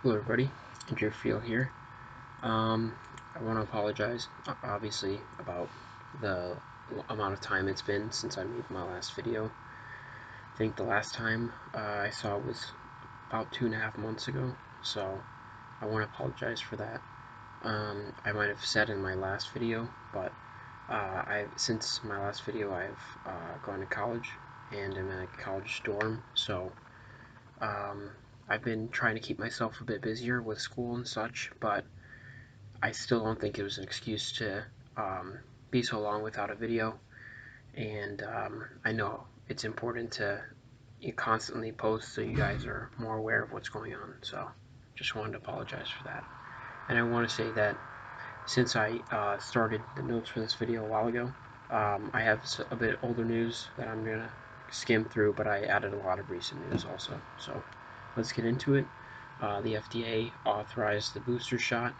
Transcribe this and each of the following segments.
Hello everybody, Andrew Field here. I want to apologize, obviously, about the amount of time it's been since I made my last video. I think the last time I saw it was about 2.5 months ago, so I want to apologize for that. I might have said in my last video, but since my last video I've gone to college and I'm in a college dorm, so um, I've been trying to keep myself a bit busier with school and such, but I still don't think it was an excuse to be so long without a video. And I know it's important to constantly post so you guys are more aware of what's going on. So just wanted to apologize for that. And I want to say that since I started the notes for this video a while ago, I have a bit older news that I'm going to skim through, but I added a lot of recent news also. So let's get into it. The FDA authorized the booster shot.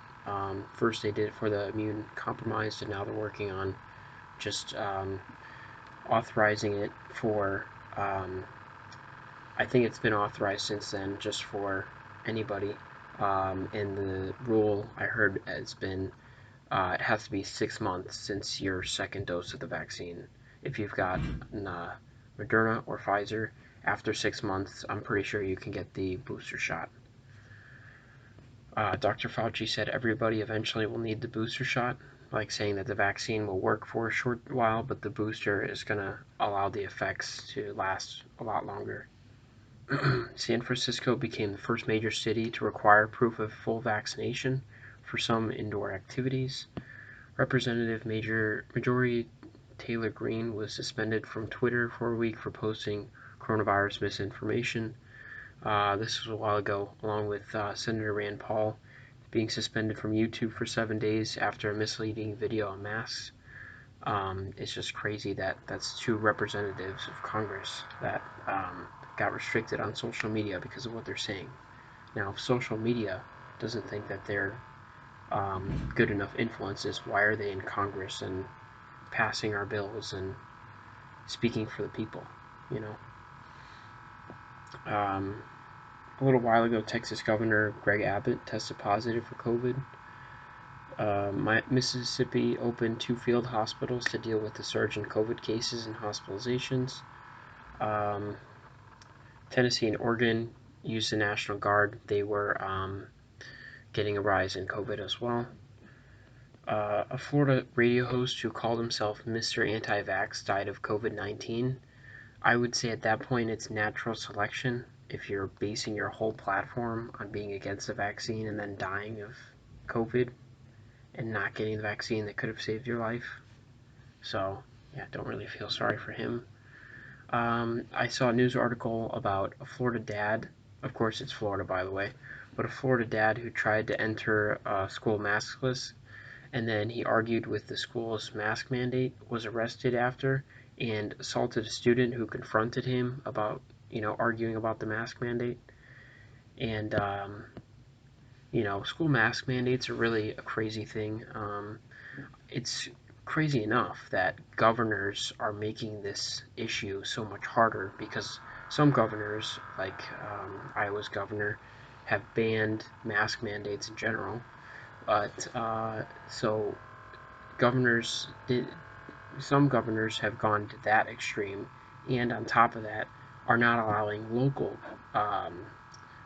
First they did it for the immune compromised, and now they're working on just authorizing it for, I think it's been authorized since then, just for anybody. And the rule I heard has been it has to be 6 months since your second dose of the vaccine. If you've got Moderna or Pfizer, after 6 months, I'm pretty sure you can get the booster shot. Dr. Fauci said everybody eventually will need the booster shot, like saying that the vaccine will work for a short while, but the booster is going to allow the effects to last a lot longer. San Francisco became the first major city to require proof of full vaccination for some indoor activities. Representative Majority Taylor Greene was suspended from Twitter for a week for posting coronavirus misinformation. This was a while ago, along with Senator Rand Paul being suspended from YouTube for 7 days after a misleading video on masks. It's just crazy that that's two representatives of Congress that got restricted on social media because of what they're saying. Now, if social media doesn't think that they're good enough influences, why are they in Congress and passing our bills and speaking for the people, you know? A little while ago, Texas Governor Greg Abbott tested positive for COVID. Mississippi opened 2 field hospitals to deal with the surge in COVID cases and hospitalizations. Tennessee and Oregon used the National Guard. They were getting a rise in COVID as well. A Florida radio host who called himself Mr. Anti-Vax died of COVID-19. I would say at that point it's natural selection if you're basing your whole platform on being against the vaccine and then dying of COVID and not getting the vaccine that could have saved your life. So, yeah, don't really feel sorry for him. I saw a news article about a Florida dad. Of course, it's Florida, by the way. But a Florida dad who tried to enter school maskless, and then he argued with the school's mask mandate, was arrested after, and assaulted a student who confronted him about, arguing about the mask mandate. And, school mask mandates are really a crazy thing. It's crazy enough that governors are making this issue so much harder because some governors, like Iowa's governor, have banned mask mandates in general. But so some governors have gone to that extreme, and on top of that, are not allowing local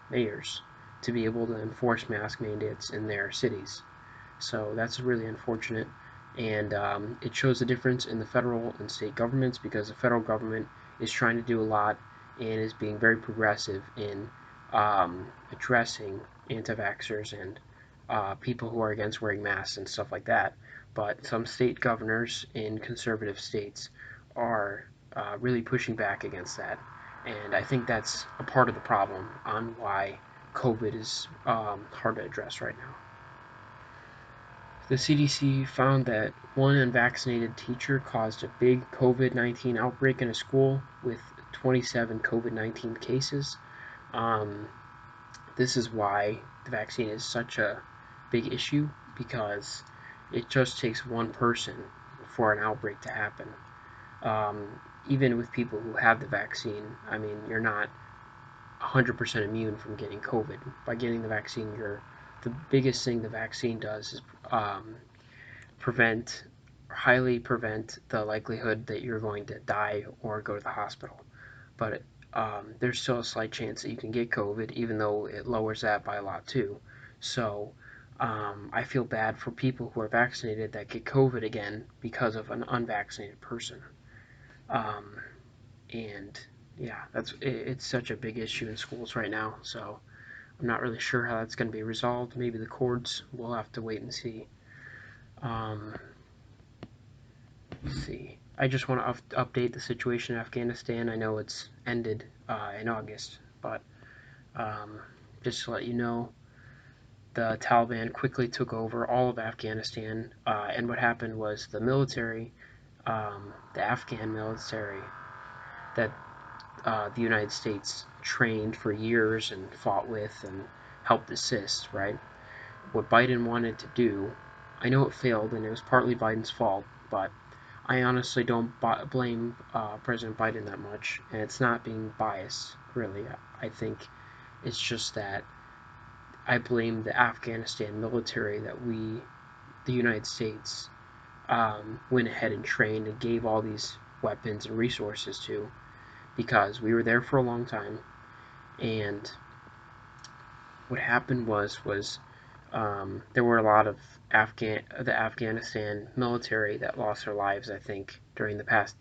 mayors to be able to enforce mask mandates in their cities. So that's really unfortunate, and it shows the difference in the federal and state governments because the federal government is trying to do a lot and is being very progressive in addressing anti-vaxxers and people who are against wearing masks and stuff like that. But some state governors in conservative states are really pushing back against that. And I think that's a part of the problem on why COVID is hard to address right now. The CDC found that one unvaccinated teacher caused a big COVID-19 outbreak in a school with 27 COVID-19 cases. This is why the vaccine is such a big issue, because it just takes one person for an outbreak to happen. Even with people who have the vaccine, I mean, you're not 100% immune from getting COVID. By getting the vaccine, the biggest thing the vaccine does is prevent, highly prevent the likelihood that you're going to die or go to the hospital. But there's still a slight chance that you can get COVID, even though it lowers that by a lot too. So I feel bad for people who are vaccinated that get COVID again because of an unvaccinated person. Um, and yeah, it's such a big issue in schools right now. So I'm not really sure how that's going to be resolved. Maybe the courts. We'll have to wait and see. Um, let's see. I just want to update the situation in Afghanistan. I know it's ended in August, but um, just to let you know, the Taliban quickly took over all of Afghanistan, and what happened was the military, the Afghan military that the United States trained for years and fought with and helped assist, right? What Biden wanted to do, I know it failed and it was partly Biden's fault, but I honestly don't blame President Biden that much, and it's not being biased, really. I think it's just that I blame the Afghanistan military that the United States, went ahead and trained and gave all these weapons and resources to, because we were there for a long time, and what happened was there were a lot of the Afghanistan military that lost their lives, I think, during the past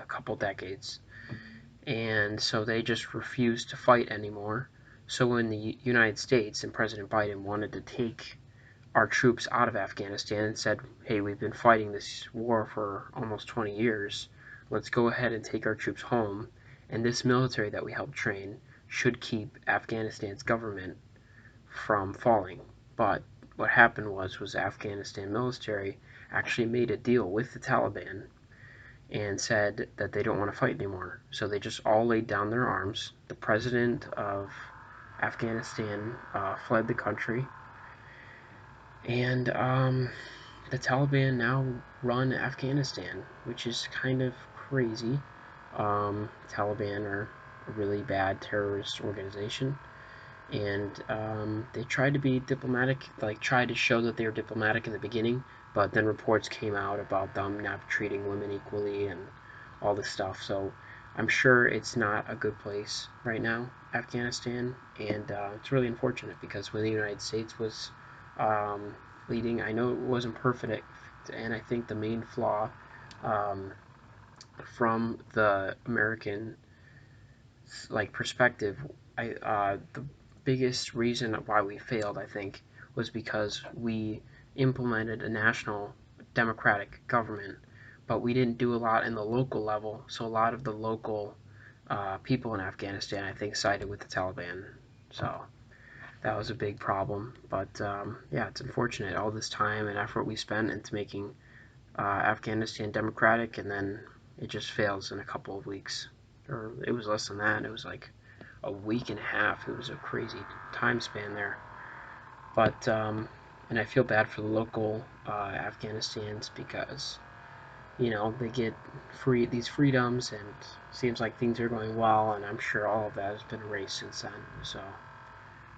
couple decades, and so they just refused to fight anymore. So when the United States and President Biden wanted to take our troops out of Afghanistan and said, hey, we've been fighting this war for almost 20 years, let's go ahead and take our troops home, and this military that we helped train should keep Afghanistan's government from falling. But what happened was Afghanistan military actually made a deal with the Taliban and said that they don't want to fight anymore. So they just all laid down their arms. The president of Afghanistan fled the country, and the Taliban now run Afghanistan, which is kind of crazy. Taliban are a really bad terrorist organization, and they tried to be diplomatic, like tried to show that they were diplomatic in the beginning, but then reports came out about them not treating women equally and all this stuff. So I'm sure it's not a good place right now, Afghanistan, and it's really unfortunate because when the United States was um, leading, I know it wasn't perfect, and I think the main flaw um, from the American perspective, the biggest reason why we failed, I think, was because we implemented a national democratic government, but we didn't do a lot in the local level. So a lot of the local people in Afghanistan, I think, sided with the Taliban. So that was a big problem. But yeah, it's unfortunate all this time and effort we spent into making Afghanistan democratic, and then it just fails in a couple of weeks. Or it was less than that. It was like a week and a half. It was a crazy time span there. But and I feel bad for the local Afghanistans because they get these freedoms, and seems like things are going well, and I'm sure all of that has been erased since then. So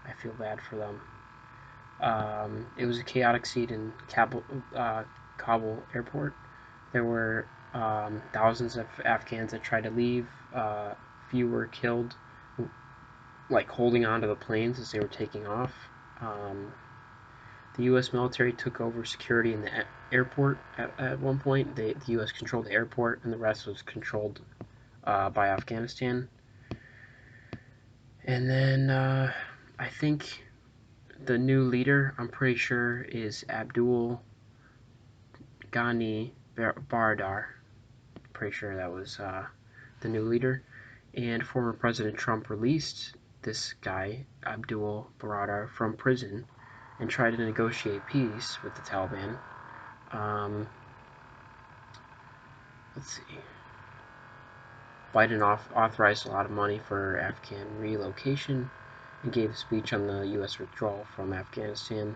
I feel bad for them. It was a chaotic scene in Kabul airport. There were thousands of Afghans that tried to leave. Few were killed, like holding onto the planes as they were taking off. Um, the U.S. military took over security in the airport at one point. The U.S. controlled the airport, and the rest was controlled by Afghanistan. And then I think the new leader, I'm pretty sure, is Abdul Ghani Baradar. Pretty sure that was the new leader. And former President Trump released this guy, Abdul Baradar, from prison and tried to negotiate peace with the Taliban. Let's see. Biden authorized a lot of money for Afghan relocation and gave a speech on the U.S. withdrawal from Afghanistan.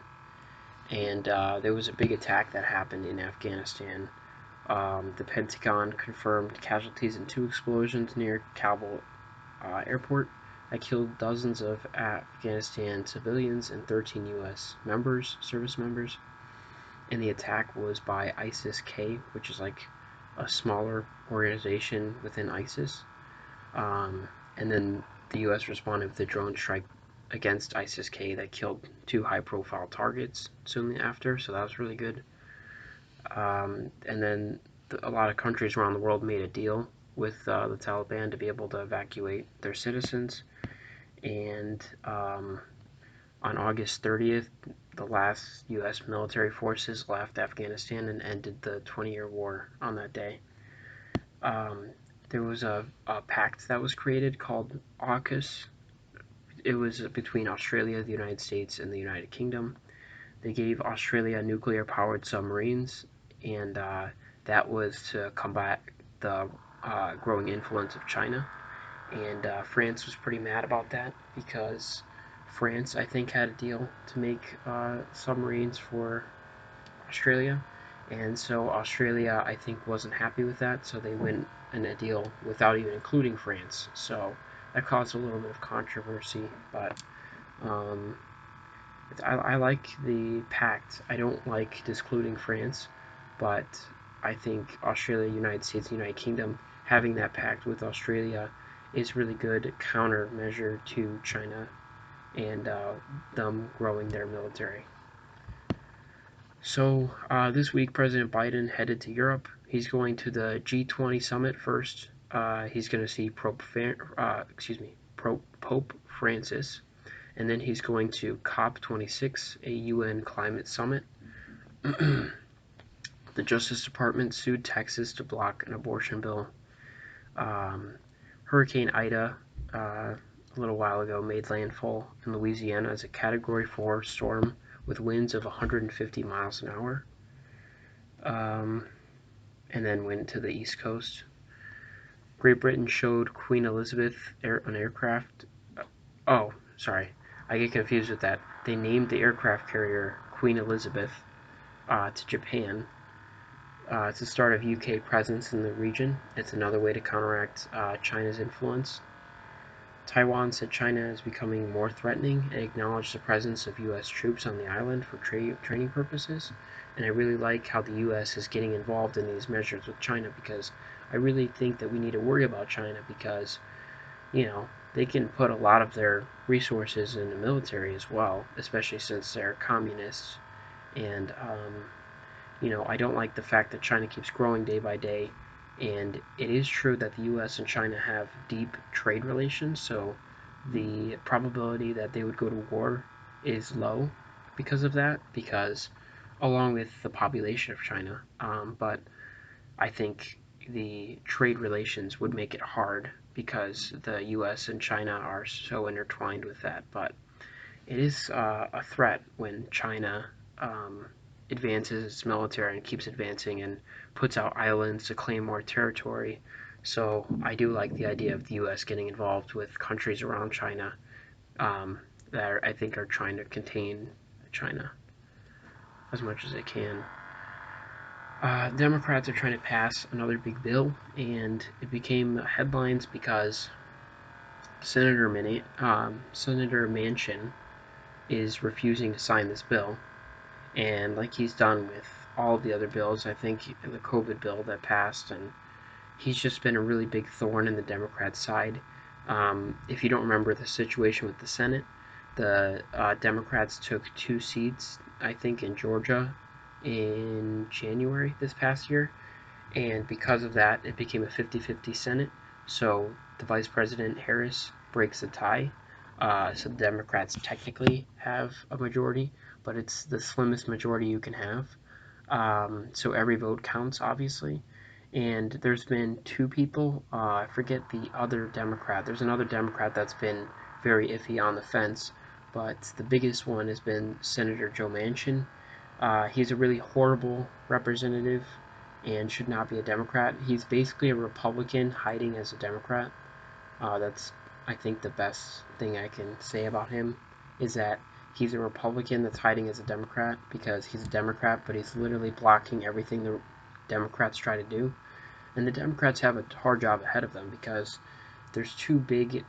And there was a big attack that happened in Afghanistan. The Pentagon confirmed casualties in two explosions near Kabul airport. that killed dozens of Afghanistan civilians and 13 U.S. service members. And the attack was by ISIS-K, which is like a smaller organization within ISIS. And then the U.S. responded with a drone strike against ISIS-K that killed 2 high-profile targets soon after, so that was really good. And then a lot of countries around the world made a deal with the Taliban to be able to evacuate their citizens. And on August 30th, the last U.S. military forces left Afghanistan and ended the 20-year war on that day. There was a pact that was created called AUKUS. It was between Australia, the United States, and the United Kingdom. They gave Australia nuclear-powered submarines, and that was to combat the growing influence of China. And France was pretty mad about that because France, I think, had a deal to make submarines for Australia. And so Australia, I think, wasn't happy with that, so they went in a deal without even including France. So that caused a little bit of controversy, but um, I like the pact. I don't like discluding France, but I think Australia, United States, and United Kingdom having that pact with Australia is really good countermeasure to China and them growing their military. So this week, President Biden headed to Europe. He's going to the G20 summit first. He's going to see Pope Francis, and then he's going to COP26, a UN climate summit. The Justice Department sued Texas to block an abortion bill. Hurricane Ida, a little while ago, made landfall in Louisiana as a Category 4 storm with winds of 150 miles an hour, and then went to the East Coast. Great Britain showed Queen Elizabeth an aircraft. Oh, sorry, I get confused with that. They named the aircraft carrier Queen Elizabeth to Japan. It's the start of UK presence in the region. It's another way to counteract China's influence. Taiwan said China is becoming more threatening and acknowledged the presence of U.S. troops on the island for training purposes. And I really like how the U.S. is getting involved in these measures with China, because I really think that we need to worry about China because, they can put a lot of their resources in the military as well, especially since they're communists. And, I don't like the fact that China keeps growing day by day. And it is true that the U.S. and China have deep trade relations, so the probability that they would go to war is low because of that, because along with the population of China. But I think the trade relations would make it hard because the U.S. and China are so intertwined with that. But it is a threat when China advances its military and keeps advancing and puts out islands to claim more territory. So I do like the idea of the U.S. getting involved with countries around China that I think are trying to contain China as much as they can. Democrats are trying to pass another big bill, and it became headlines because Senator Manchin is refusing to sign this bill. And like he's done with all of the other bills, I think the COVID bill that passed, and he's just been a really big thorn in the Democrat side. If you don't remember the situation with the Senate, the Democrats took 2 seats, I think, in Georgia in January this past year, and because of that, it became a 50-50 Senate. So the Vice President Harris breaks the tie. So the Democrats technically have a majority, but it's the slimmest majority you can have. So every vote counts, obviously. And there's been 2 people, I forget the other Democrat. There's another Democrat that's been very iffy on the fence, but the biggest one has been Senator Joe Manchin. He's a really horrible representative and should not be a Democrat. He's basically a Republican hiding as a Democrat. That's, I think, the best thing I can say about him is that he's a Republican that's hiding as a Democrat because he's a Democrat, but he's literally blocking everything the Democrats try to do. And the Democrats have a hard job ahead of them because there's 2 big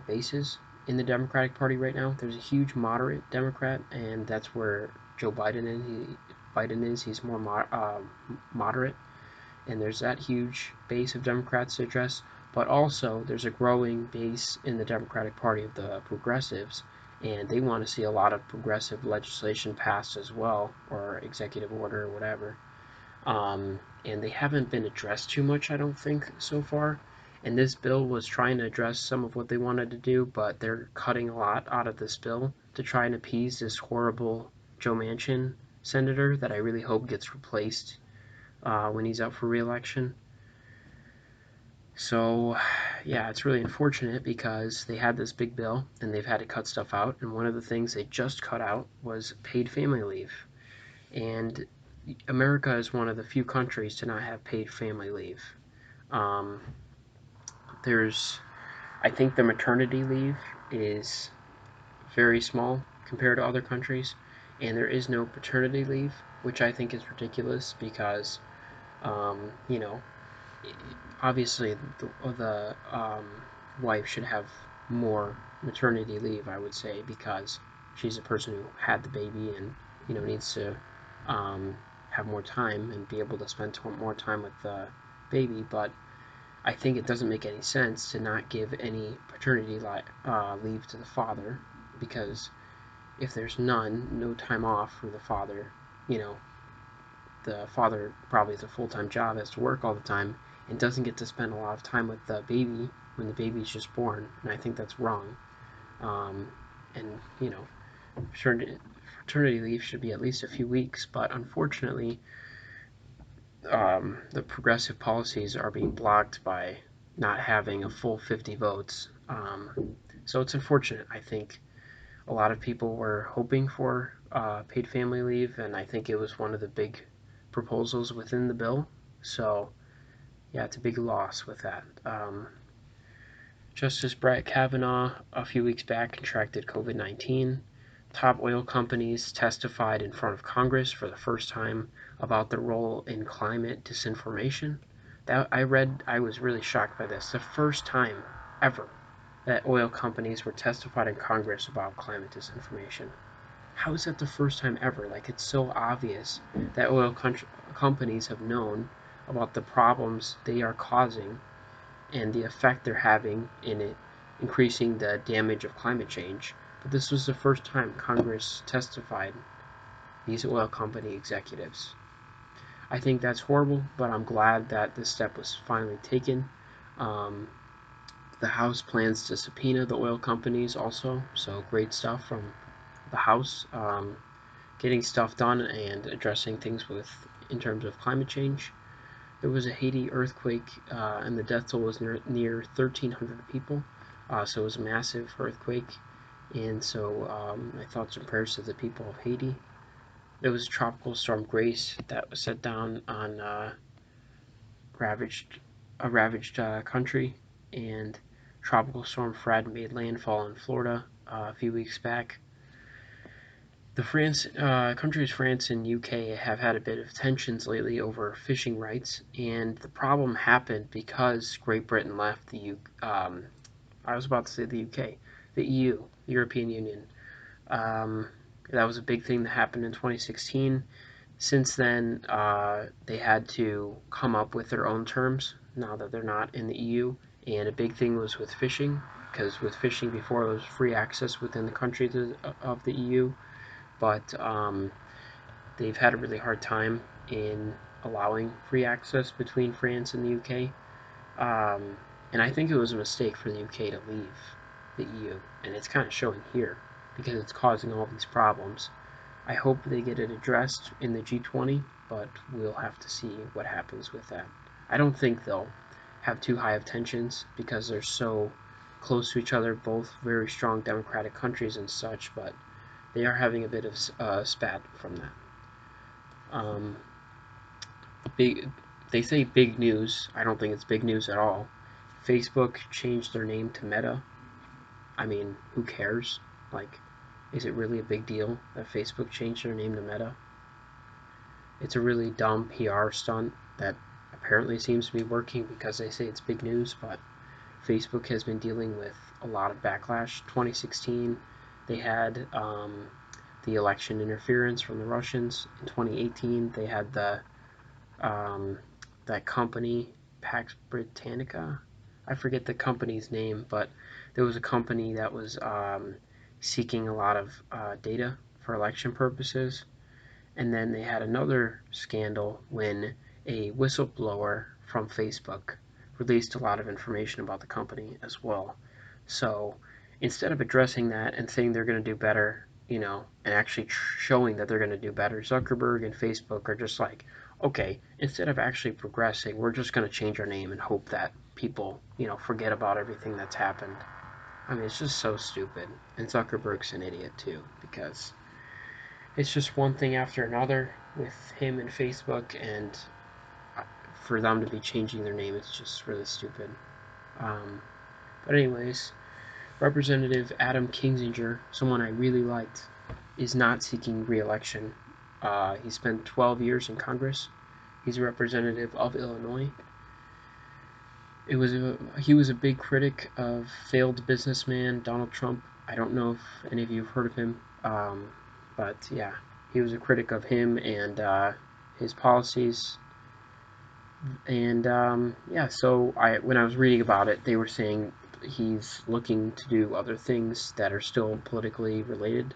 bases in the Democratic Party right now. There's a huge moderate Democrat, and that's where Joe Biden is. He's more moderate, and there's that huge base of Democrats to address. But also, there's a growing base in the Democratic Party of the progressives, and they want to see a lot of progressive legislation passed as well, or executive order or whatever. And they haven't been addressed too much, I don't think, so far. And this bill was trying to address some of what they wanted to do, but they're cutting a lot out of this bill to try and appease this horrible Joe Manchin senator that I really hope gets replaced when he's up for re-election. So, yeah, it's really unfortunate because they had this big bill and they've had to cut stuff out. And one of the things they just cut out was paid family leave. And America is one of the few countries to not have paid family leave. Um, I think the maternity leave is very small compared to other countries, and there is no paternity leave, which I think is ridiculous because, um, you know, obviously the wife should have more maternity leave, I would say, because she's a person who had the baby and needs to have more time and be able to spend more time with the baby. But I think it doesn't make any sense to not give any paternity leave to the father, because if there's no time off for the father, the father probably has a full-time job, has to work all the time, and doesn't get to spend a lot of time with the baby when the baby's just born, and I think that's wrong. And paternity leave should be at least a few weeks, but unfortunately, the progressive policies are being blocked by not having a full 50 votes. So it's unfortunate. I think a lot of people were hoping for paid family leave, and I think it was one of the big proposals within the bill. So, yeah, it's a big loss with that. Justice Brett Kavanaugh, a few weeks back, contracted COVID-19. Top oil companies testified in front of Congress for the first time about their role in climate disinformation. I was really shocked by this. The first time ever that oil companies were testified in Congress about climate disinformation. How is that the first time ever? Like, it's so obvious that companies have known about the problems they are causing and the effect they're having in it, increasing the damage of climate change. But this was the first time Congress testified these oil company executives. I think that's horrible, but I'm glad that this step was finally taken. The House plans to subpoena the oil companies also, so great stuff from the House, getting stuff done and addressing things in terms of climate change. There was a Haiti earthquake, and the death toll was near 1,300 people, so it was a massive earthquake, and so my thoughts and prayers to the people of Haiti. There was Tropical Storm Grace that was set down on ravaged country, and Tropical Storm Fred made landfall in Florida a few weeks back. Countries France and UK have had a bit of tensions lately over fishing rights, and the problem happened because Great Britain left I was about to say the UK, the EU, the European Union. That was a big thing that happened in 2016. Since then, they had to come up with their own terms now that they're not in the EU. And a big thing was with fishing, because with fishing before it was free access within the countries of the EU, but they've had a really hard time in allowing free access between France and the UK. And I think it was a mistake for the UK to leave the EU, and it's kind of showing here because it's causing all these problems. I hope they get it addressed in the G20, but we'll have to see what happens with that. I don't think they'll have too high of tensions because they're so close to each other, both very strong democratic countries and such, but they are having a bit of spat from that. They say big news. I don't think it's big news at all. Facebook changed their name to Meta. I mean, who cares? Like, is it really a big deal that Facebook changed their name to Meta? It's a really dumb PR stunt that apparently seems to be working because they say it's big news, but Facebook has been dealing with a lot of backlash. 2016, they had the election interference from the Russians. In 2018, they had that company, Pax Britannica. I forget the company's name, but there was a company that was seeking a lot of data for election purposes. And then they had another scandal when a whistleblower from Facebook released a lot of information about the company as well. So instead of addressing that and saying they're going to do better, and actually showing that they're going to do better, Zuckerberg and Facebook are just like, okay, instead of actually progressing, we're just going to change our name and hope that people, forget about everything that's happened. I mean, it's just so stupid. And Zuckerberg's an idiot too, because it's just one thing after another with him and Facebook, and for them to be changing their name, it's just really stupid. But anyways, Representative Adam Kinzinger, someone I really liked, is not seeking re-election. He spent 12 years in Congress. He's a representative of Illinois. He was a big critic of failed businessman Donald Trump. I don't know if any of you have heard of him, but yeah, he was a critic of him and his policies. And yeah, so when I was reading about it, they were saying he's looking to do other things that are still politically related.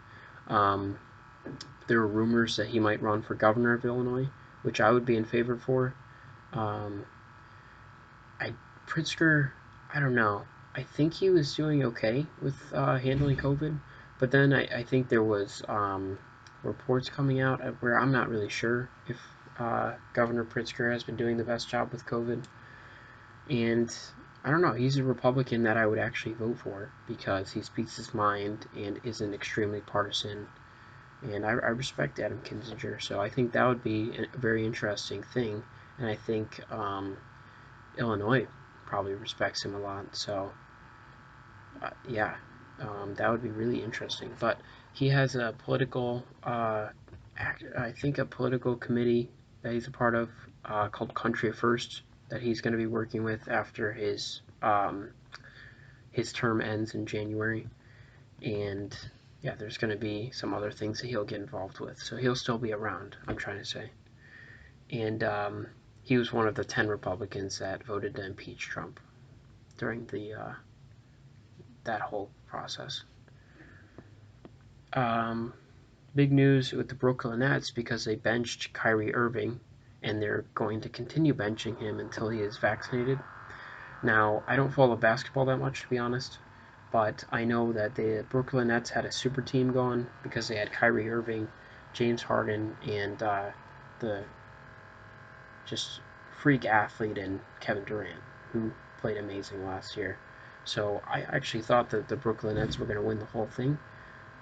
There were rumors that he might run for governor of Illinois, which I would be in favor for. Pritzker, I don't know. I think he was doing okay with handling COVID, but then I think there was reports coming out where I'm not really sure if Governor Pritzker has been doing the best job with COVID. And I don't know, he's a Republican that I would actually vote for because he speaks his mind and isn't extremely partisan. And I respect Adam Kinzinger, so I think that would be a very interesting thing. And I think Illinois probably respects him a lot. So yeah, that would be really interesting. But he has a political, I think a political committee that he's a part of called Country First that he's going to be working with after his term ends in January. And yeah, there's going to be some other things that he'll get involved with. So he'll still be around, I'm trying to say. And he was one of the 10 Republicans that voted to impeach Trump during that whole process. Big news with the Brooklyn Nets because they benched Kyrie Irving, and they're going to continue benching him until he is vaccinated. Now, I don't follow basketball that much, to be honest, but I know that the Brooklyn Nets had a super team going because they had Kyrie Irving, James Harden, and the just freak athlete in Kevin Durant, who played amazing last year. So I actually thought that the Brooklyn Nets were going to win the whole thing,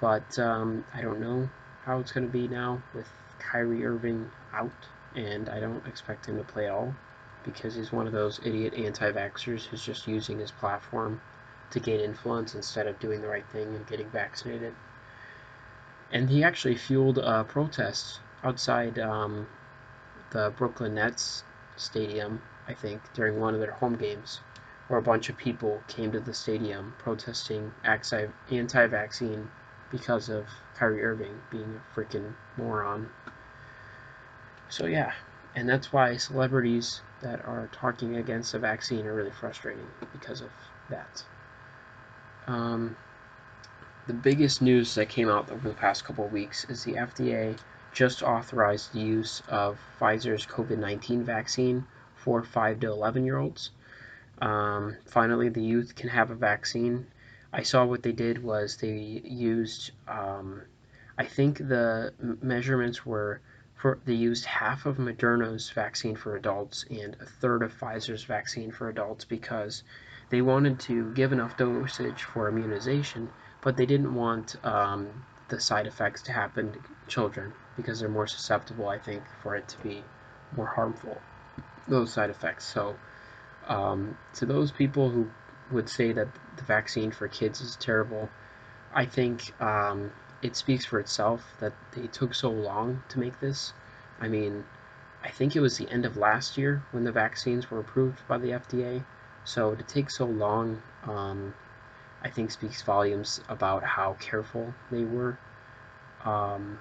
but I don't know how it's going to be now with Kyrie Irving out, and I don't expect him to play at all because he's one of those idiot anti-vaxxers who's just using his platform to gain influence instead of doing the right thing and getting vaccinated. And he actually fueled protests outside the Brooklyn Nets stadium, I think, during one of their home games, where a bunch of people came to the stadium protesting anti-vaccine because of Kyrie Irving being a freaking moron. So yeah, and that's why celebrities that are talking against the vaccine are really frustrating because of that. The biggest news that came out over the past couple of weeks is the FDA just authorized the use of Pfizer's COVID-19 vaccine for 5 to 11-year-olds. Finally, the youth can have a vaccine. I saw what they did was they used, I think the measurements were they used half of Moderna's vaccine for adults and a third of Pfizer's vaccine for adults because they wanted to give enough dosage for immunization, but they didn't want the side effects to happen to children because they're more susceptible, I think, for it to be more harmful, those side effects. So to those people who would say that the vaccine for kids is terrible, I think it speaks for itself that they took so long to make this. I mean, I think it was the end of last year when the vaccines were approved by the FDA. So to take so long, I think speaks volumes about how careful they were um,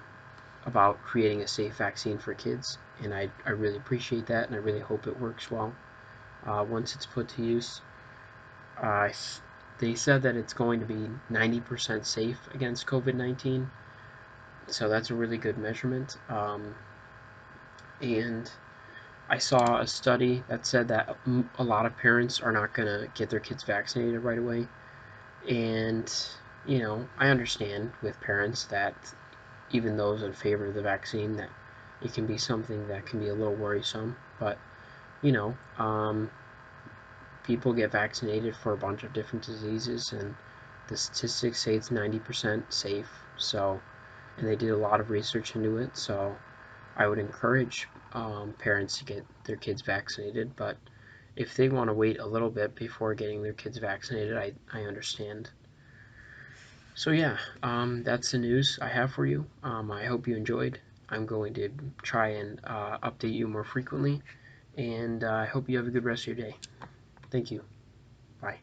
about creating a safe vaccine for kids. And I really appreciate that, and I really hope it works well once it's put to use. Uh, they said that it's going to be 90% safe against COVID-19, so that's a really good measurement. And I saw a study that said that a lot of parents are not going to get their kids vaccinated right away. And, I understand with parents that even those in favor of the vaccine, that it can be something that can be a little worrisome. But, you know, um, people get vaccinated for a bunch of different diseases, and the statistics say it's 90% safe. So, and they did a lot of research into it. So, I would encourage parents to get their kids vaccinated. But if they want to wait a little bit before getting their kids vaccinated, I understand. So yeah, that's the news I have for you. I hope you enjoyed. I'm going to try and update you more frequently, and I hope you have a good rest of your day. Thank you. Bye.